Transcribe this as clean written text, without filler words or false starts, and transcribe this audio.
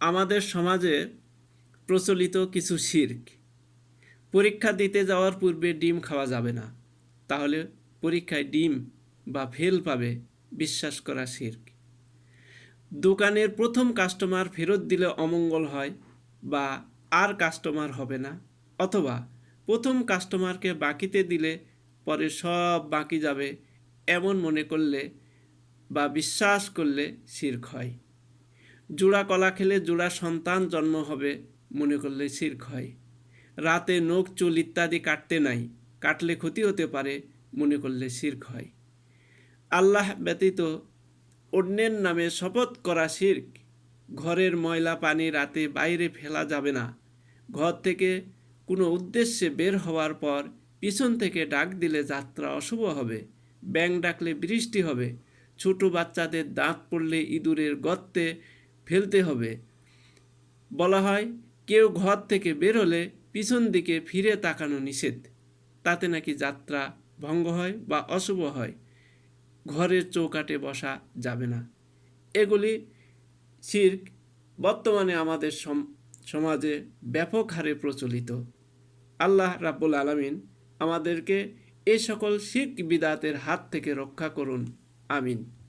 আমাদের সমাজে প্রচলিত কিছু শিরক। পরীক্ষা দিতে যাওয়ার পূর্বে ডিম খাওয়া যাবে না, তাহলে পরীক্ষায় ডিম বা ফেল পাবে, বিশ্বাস করা শিরক। দোকানের প্রথম কাস্টমার ফেরত দিলে অমঙ্গল হয় বা আর কাস্টমার হবে না, অথবা প্রথম কাস্টমারকে বাকিতে দিলে পরে সব বাকি যাবে, এমন মনে করলে বা বিশ্বাস করলে শিরক হয়। জোড়া কলা খেলে জোড়া সন্তান জন্ম হবে মনে করলে শিরক হয়। রাতে নখ চুল ইত্যাদি কাটতে নাই, কাটলে ক্ষতি হতে পারে মনে করলে শিরক হয়। আল্লাহ ব্যতীত অন্যের নামে শপথ করা শিরক। ঘরের ময়লা পানি রাতে বাইরে ফেলা যাবে না। ঘর থেকে কোনো উদ্দেশ্যে বের হওয়ার পর পিছন থেকে ডাক দিলে যাত্রা অশুভ হবে। ব্যাঙ ডাকলে বৃষ্টি হবে। ছোট বাচ্চাদের দাঁত পড়লে ইঁদুরের গর্তে ফেলতে হবে। বলা হয় কেউ ঘর থেকে বের হলে পিছন দিকে ফিরে তাকানো নিষেধ, তাতে নাকি যাত্রা ভঙ্গ হয় বা অশুভ হয়। ঘরের চৌকাঠে বসা যাবে না। এগুলি শিরক বর্তমানে আমাদের সমাজে ব্যাপক হারে প্রচলিত। আল্লাহ রাব্বুল আলামিন আমাদেরকে এই সকল শিরক বিদআতের হাত থেকে রক্ষা করুন। আমিন।